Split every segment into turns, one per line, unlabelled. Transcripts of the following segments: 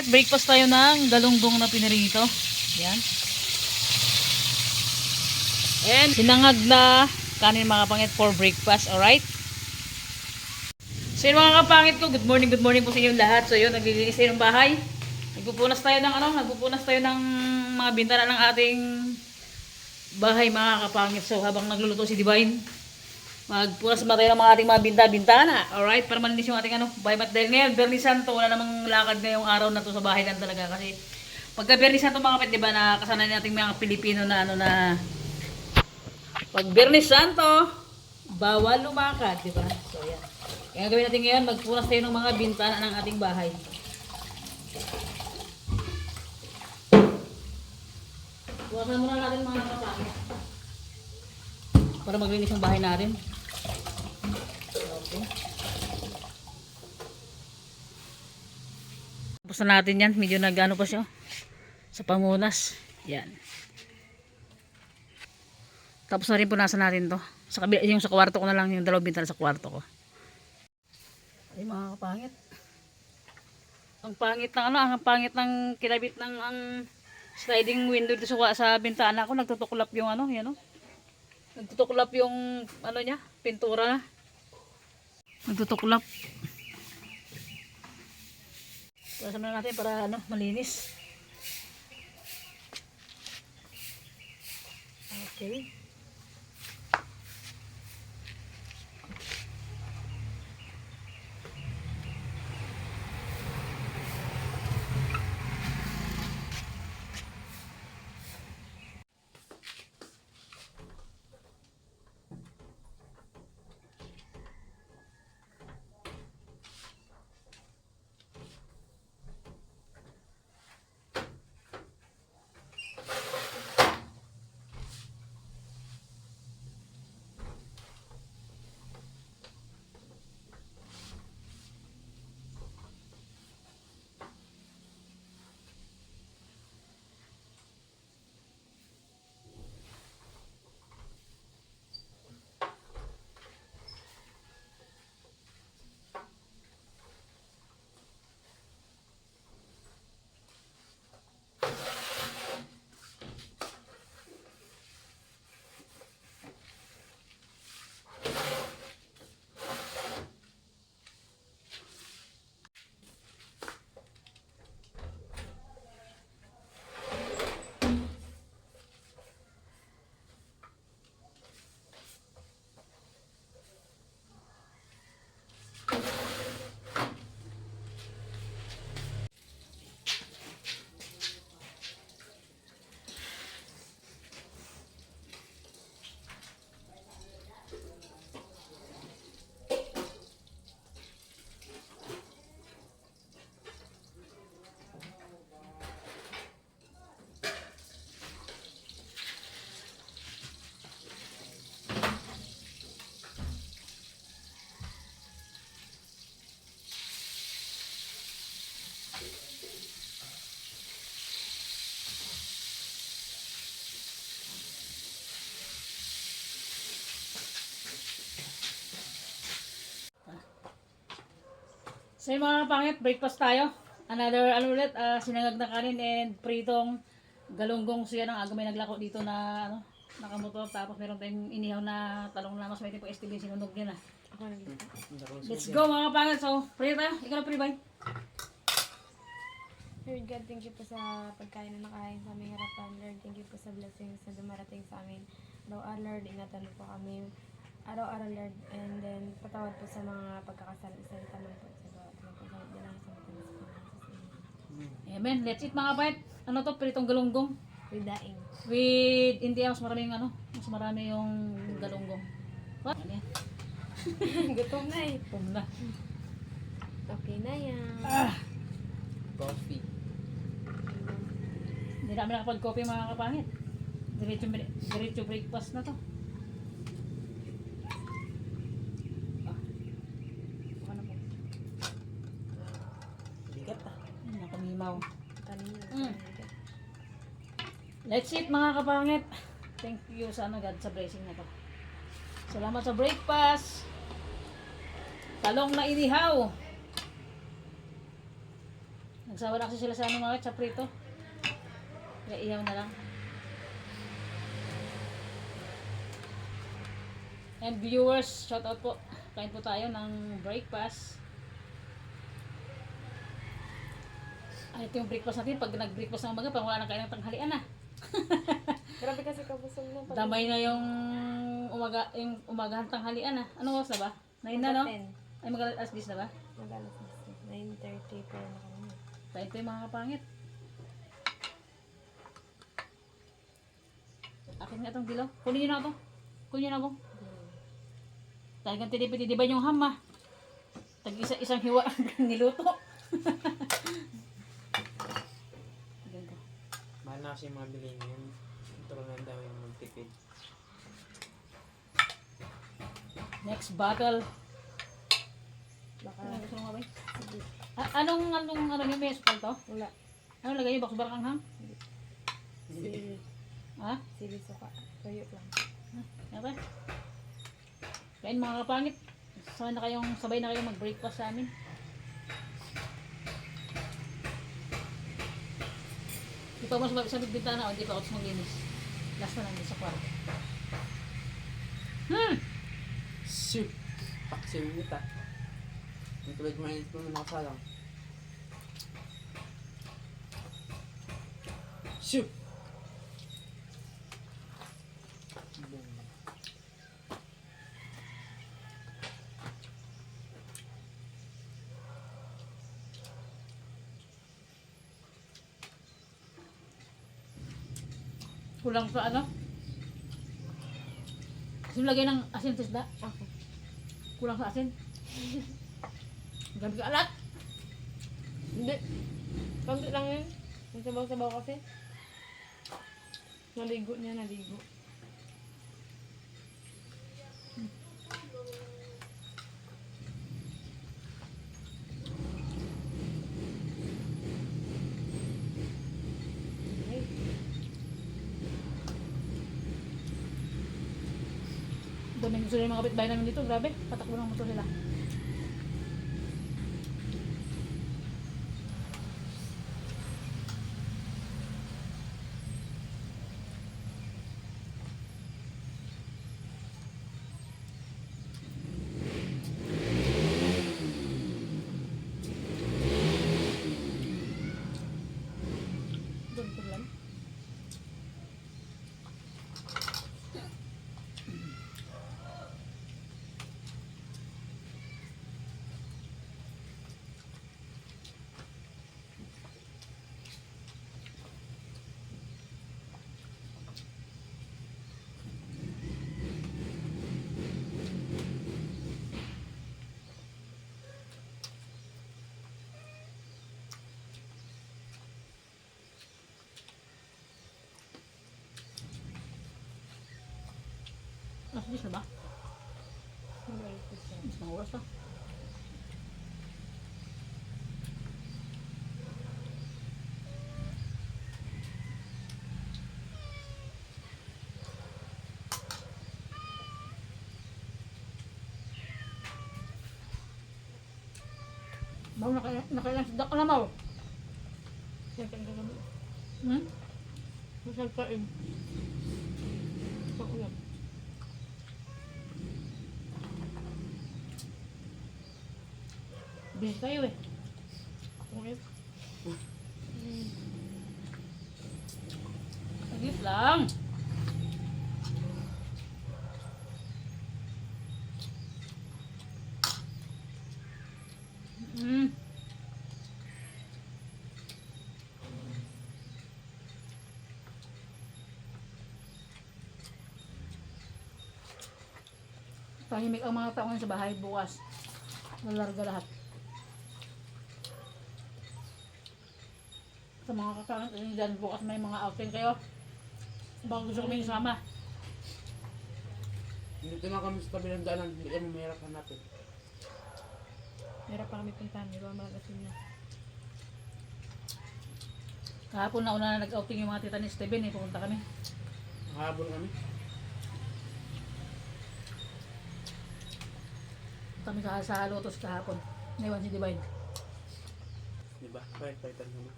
kapangit, breakfast tayo ng galunggong na pinirito. Yan. And sinangag na kanin mga kapangit for breakfast, alright? So yun mga kapangit ko, good morning po sa inyo lahat. So yun, naglilinis tayo ng bahay. Nagpupunas tayo ng mga bintana ng ating bahay mga kapangit. So habang nagluluto si Divine, magpunas ba tayo ng mga ating mga bintana. Alright, para malinis yung ating bahay mat. Dahil ngayon, Bernie Santo, wala namang lakad ngayong araw na to sa bahay lang talaga. Kasi pagka Bernie Santo mga kapit, diba, nakasanayan natin mga Pilipino na pag Bernie Santo, bawal lumakad, diba? So yan. Kaya gawin natin ngayon, magpunas tayo ng mga bintana ng ating bahay. Punasan muna natin mga kapangit. Para maglinis yung bahay natin. Okay. Tapos na natin yan. Medyo nag-ano pa siya. Sa pamunas. Yan. Tapos na rin punasan natin to. Yung sa kwarto ko na lang. Yung dalawang bintana sa kwarto ko. Ay mga kapangit. Ang pangit ng kinabit ng ang sliding window dito sa bintana ko. Nagtutuklap yung yan o. Nagtutuklap yung niya, pintura. Nagtutuklap. Pulasan na natin para malinis. Okay. So yung mga kapangit, breakfast tayo. Another, sinangag na kanin and pritong galunggong. So yan ang aga may naglako dito na, nakamotor. Tapos meron tayong inihaw na talong na mas may tipo STB, sinunog niya na. Let's go mga kapangit. So, pray tayo. Ikaw na pray, bye.
Lord God, thank you po sa pagkain na nakain sa aming harapan. Lord, thank you po sa blessings na dumarating sa amin. Araw-araw, Lord, ingatan mo po kami. Araw-araw, Lord, and then patawad po sa mga pagkakasalita man po sa bawat mga pagkakasalan sa mga
Amen. Let's eat mga kapangit. Ano to? Pritong galunggong.
with daing.
With, hindi mas marami mas marami yung galunggong. What? Ano yan?
Gutom na eh.
Pumla.
Okay na yan.
Coffee.
Hindi namin nakapag-coffee mga kapangit. Diretso breakfast na to. Baka na po.
Bigat ah.
Nakamimaw.
Kanina.
Let's eat mga kapangit. Thank you sa God sa blessing na to. Salamat sa breakfast. Talong na inihaw. Nagsawa na kasi sila sa ano mga chaprito. Kaya ihaw na lang. And viewers, shout out po. Kain po tayo ng breakfast. Ay, ito yung breakfast natin. Pag nag-breakfast ng umaga, pag wala na kain ng tanghalian na.
Grabe kasi kabusog mo.
Damay na yung umagahan tanghalian na. Anong oras na ba? 9 na, no?
10.
Ay, mag-alas 10 na ba?
Mag-alas 9:30 po na kami.
Kain tayo mga kapangit. Akin nga itong dilaw. Kunin nyo na ako. Kunin nyo na ako. Dahil kang tinipid-tidiban yung ham, ah. Tag-isang hiwa niluto. Ganda.
Mahal na kasi yung mga bilhin yun. Ito lang daw yung magtipid.
Next battle.
Baka,
Ano gusto mo nga ba? Anong yung may asukal to?
wala.
Ano lagay yung bakso barakang ham?
Sili.
Ha?
Sili suka. Tuyo lang.
Ano ba? Kain mga kapangit. Sabay na kayong mag-breakfast sa amin. Di pa mo sa bintana o di pa ako maglinis. Last na lang din sa kwarto.
Shoot! Paksiw nita. Yung tulad mainit mo na nakasalang. Shoot! Boom.
Kulang sa ano? Kasi lagay ng asin sa isda.
Ako.
Kulang sa asin. Gabi ka alat.
Hindi. Konti lang yun. Yung sabaw-sabaw kasi. Naligo niya, naligo. Ay,
Daming gusto yung mga kapitbahay namin dito. Grabe. Patakbo ng motor nila. Doon po lang. Nasa 10 na ba?
magalit ko siya.
Mas mga oras pa. Mau nakailang sidak ka na, Mau?
Siyempre, ang gagamit.
Hmm?
Masagpain. Pag-ulam.
Busy tayo eh.
Okay.
Saglit lang. Tahimik ang mga tao ngayon sa bahay bukas. Nalarga lahat. Sa mga kakakit dyan bukas may mga outing kayo. Baka gusto kami isama.
Dito na kami sa tabi ng daanan. Hindi kami mahirap hanapin.
Meron pa kami puntahan. Meron malagasin na.
Kahapon na una na nag-outing yung mga tita ni Steven eh. Pumunta kami.
Habol kami.
Kami sa Lotus kahapon. Naiwan si Divine.
ba? Firefighter naman.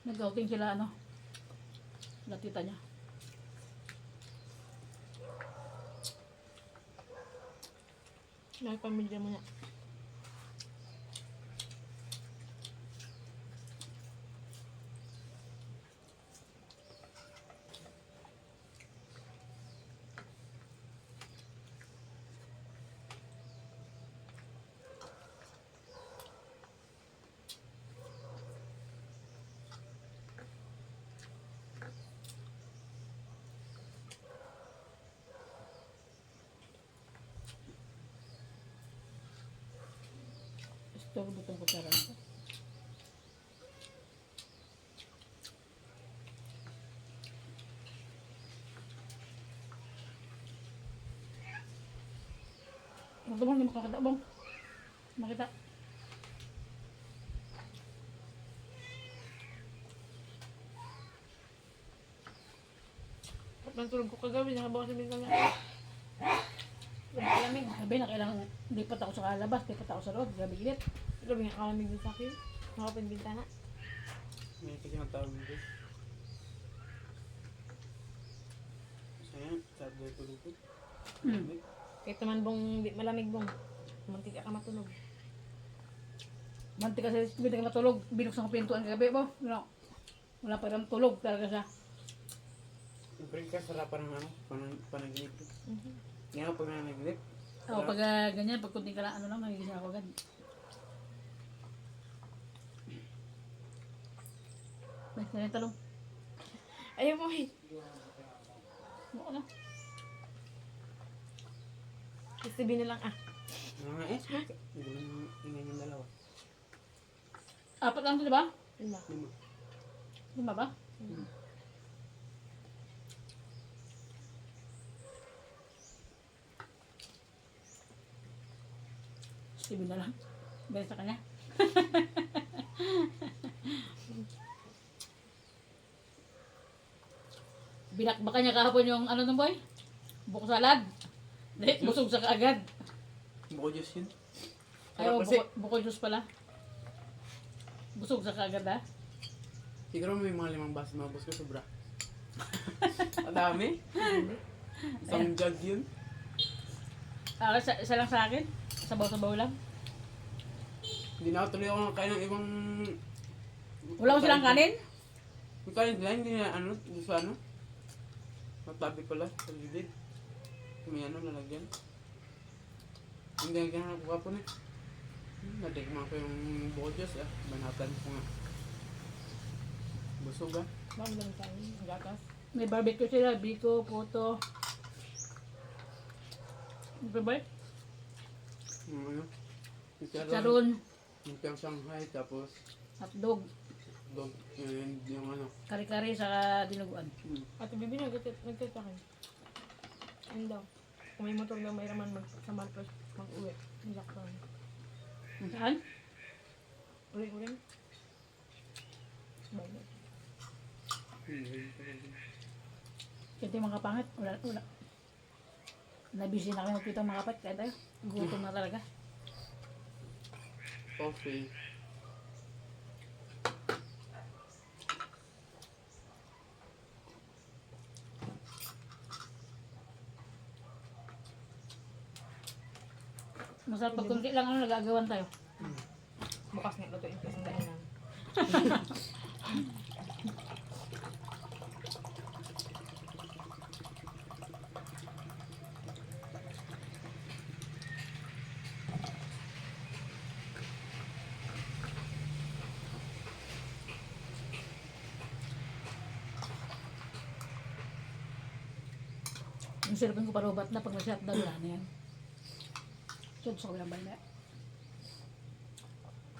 Nag-outing sila, ano? Latita niya.
May pamilya mo na.
Ito, butong kutsara nito. Ito bang, hindi makakita bang? Makita.
Nagtulog ko kagabi, nakabawas sa bintana. Lamig.
Sabi na kailangan, lipat ako sa kalabas, lipat ako sa loob, grabe init.
Grabe nga kalamig din sa akin. Nakapag bintana.
May kasi ang tawag mo din. Sayang, sabi na tulog ko.
Kahit naman bong di malamig bong. Muntik ka matulog.
Manti kasi hindi ka matulog, binuksan ko pintuan kagabi po. No. Wala pa rin tulog talaga siya.
Siyempre ka sarapan ng ano, panaginip ko. Ngayon pag nanaginip.
Ako pag ganyan, pag kunting ka lang, ano lang, nagigising ako agad. May sanay talong.
Ayaw mo eh.
Oo na.
Sabihin na lang ah.
Mga hindi mo ingay yung dalawa.
Apat lang ito, di ba?
Lima.
5.
5 ba? Steven na lang. Dahil sa kanya. Binakbakan niya kahapon yung ano ng boy? Buko salad. Dahil busog sa kaagad.
Buko juice yun.
Ayaw,
Kasi,
buko juice pala. Busog sa kaagad ha.
siguro may mga 5 baso na ubos ko sobra. Ang dami. Isang jug yun.
Isa lang sa akin. Sabaw-sabaw lang.
Hindi na ako tuloy ako nakain ng ibang...
Wala ko silang kanin.
Yung kanin nila, hindi na ano, hindi sa ano. Matabi pala, sa gilid. May ano, lalagyan. Hindi na ganyan ako kapon eh. Natikman ko yung buko juice ah. Banatan ko nga. Busog ah.
Bakit ganun tayo? Ang gatas.
May barbecue sila. Biko, puto. Ano ba?
Yung ano. Yung
Charon.
Yung piyang Shanghai, tapos
Hotdog.
dog, yung ano.
Kari-kari sa dinuguan.
Ate Bibi, nagtatakin. Ano daw? Kung may motor daw, may raman sa Malpros mag-uwi. Ang lockdown.
Saan?
Uling-uling. Bye.
Ito yung mga kapangit. Wala. Nabisi na kami magkita mga kapat. Kaya tayo. Gutom na talaga.
Coffee.
Masarap pag kunti lang ano nagagawan tayo.
Bukas nga lutuin ko sa dainan.
Yung sirapin ko parubat na pag na-shutdown na yan. So, gusto ko lang ba na?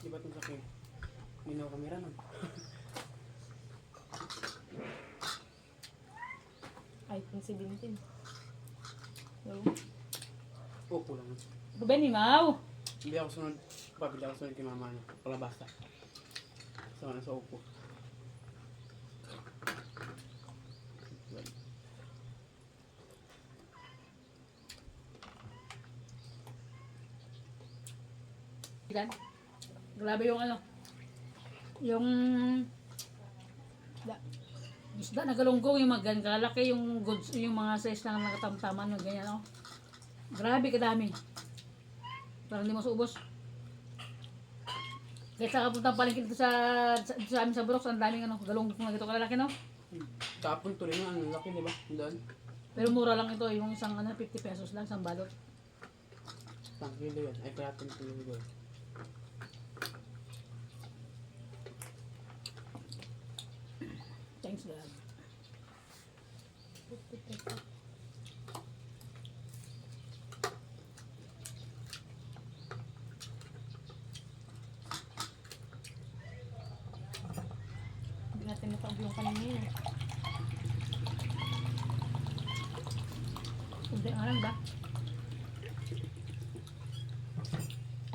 Di ba't yung sakit? Minaw kamera nun.
iPhone 17. So,
Opo lang.
Ruben, Imaw!
Hindi ako sunod. Pabili ako sunod kay mama niya. Kalabasa. Sama na sa upo.
dyan. Grabe yung ano. Yung isda na galunggong, yung mga kalaki, yung goods, yung mga size na nakatamtaman, mga ganyan, oh. Grabe kadami. Parang hindi mo subos. Kaya sa kapuntang palengke dito sa amin sa Burok, ang daming ano, galunggong na gito kalalaki, no?
Kapon to rin ang laki, di ba? Doon.
Pero mura lang ito, yung isang ano, 50 pesos lang, isang balot.
Isang kilo yun. Ay, kalating kilo yun.
Thanks, God.
Hindi natin nakaub yung kanina yun.
Hindi, alam ba?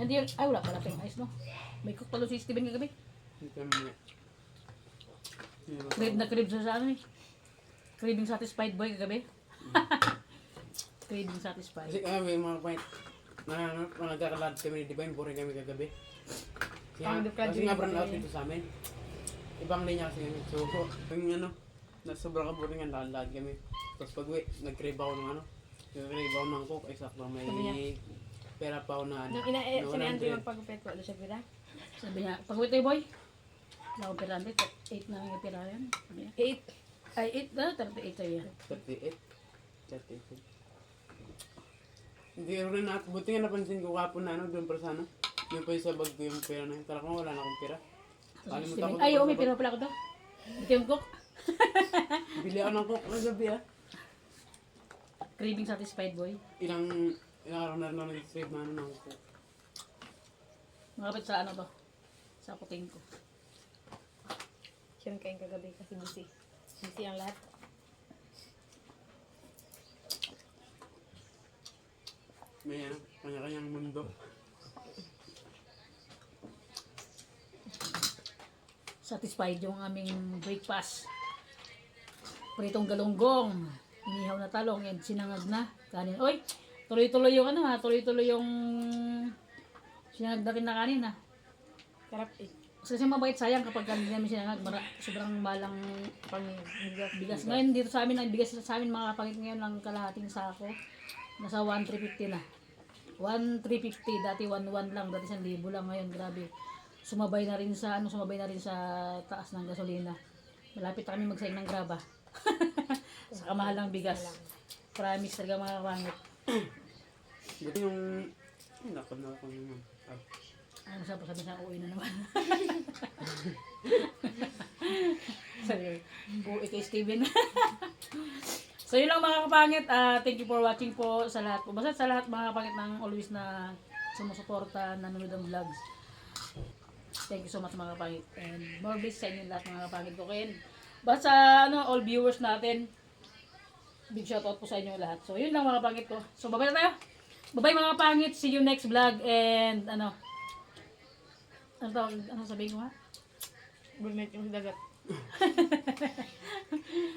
Hindi, ay wala pala tayong ice, no? May cook pala si Steven kagabi.
Hindi ka mamaya.
Crib na crib sa ano eh. Craving satisfied boy kagabi. Craving satisfied.
Kasi kami mga point, nagkakalad kami ni Divine, boring kami kagabi. Kasi nga brand out dito sa amin. Ibang linya kasi kami. So, yung ano, sobrang kaboring ang lahat kami. Tapos pag uwi, nag-crave ako ng ano, nag-crave ako ng coke, exacto may pera pa ako na ano.
Nung sinayaan ko yung magpagupit ko, doon siya pira.
Sabi niya, pag-uwi tayo boy. Wala akong pirante, 8 na yung pira yan. Sabi niya.
8.
Ay, 8 na, 38 tayo yan.
38. 38. Hindi rin na, buti nga napansin ko kapon na ano, doon pa sa ano. Yung pa yung sa bag ko yung pera na yun. Tara ko wala na akong pera. Kalimutan ko.
Ay, oo, may pira pala ako to. Ito yung cook.
Bili ako ng coke ng gabi ah.
Craving satisfied boy.
Ilang araw na rin ako nag-crave na ano ng coke.
Makapit sa ano to. Sa puting ko.
Siya kain kagabi kasi busy. Busy ang lahat.
May ano, kanya-kanyang mundo.
Satisfied yung aming breakfast. Pritong galunggong, inihaw na talong, and sinangag na kanin. Oy, tuloy-tuloy yung ano ha, tuloy-tuloy yung sinangag na rin na kanin ha.
Sarap eh.
Kasi mabait sayang kapag hindi namin sinangag, sobrang malang
Pang
bigas. Ngayon dito sa amin, ang bigas sa amin mga kapangit ngayon ng kalahating sako. Nasa 1,350 na. 1,350, dati 1,1 lang, dati 1,000 lang ngayon, grabe. Sumabay na rin sa taas ng gasolina. Malapit na kami magsaing ng graba. Sa kamahal ng bigas. Promise talaga mga kapangit.
Buti yung... Ay, nakad na ako naman.
Ano sabi sa uwi na naman. Sabi, uwi kay Steven. So yun lang mga kapangit. Thank you for watching po sa lahat po. Basta sa lahat mga kapangit ng always na sumusuporta, nanonood ng vlogs. Thank you so much mga kapangit. And more bless sa inyo lahat mga kapangit ko. And basta all viewers natin, big shoutout po sa inyo lahat. So yun lang mga kapangit ko. So bye-bye na tayo. Bye-bye mga kapangit. See you next vlog. And ano sabihin ko ha?
Bulmet yung dagat.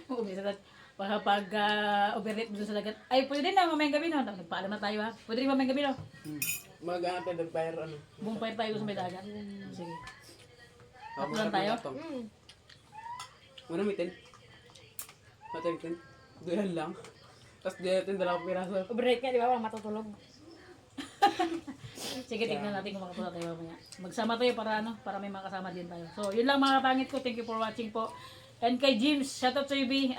Umisagat. Pag overnight mo sa dagat. Ay, pwede na mamayang gabi no. Nagpaalam na tayo ha. Pwede rin mamayang gabi no.
Mag-ano tayo, nag-fire ano.
Bonfire tayo sa may dagat. Sige.
Ako
Lang tayo?
Muna mitin. Matin. Duyan lang. Tapos di natin dalawang piraso.
Overnight ka, di ba? Parang matutulog.
Sige, tignan natin kung makapunta tayo mamaya. Magsama tayo para may makasama din tayo. So, yun lang mga pangit ko. Thank you for watching po. And kay James, shoutout sa B.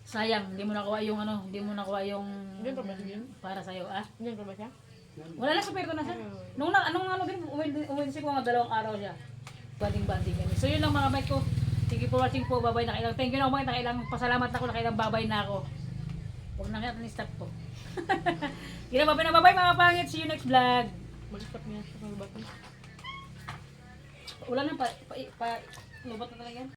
Sayang, hindi mo nakuha yung
Ganyan pa ba siya?
para sa'yo, ah.
Ganyan pa ba siya?
Wala na sa perto na siya. Uwin si ko mga 2 araw siya. Banding kami. So, yun lang mga pangit ko. Thank you for watching po. Babay na kailang. Thank you na mga nakailang. Pasalamat na ako na kailang babay na ako. Huwag na kaya ni-stop ko. Kaya babay mga pangit. See you next vlog.
Mag-stop niya sa pagbato.
Wala na lubat na talaga yan.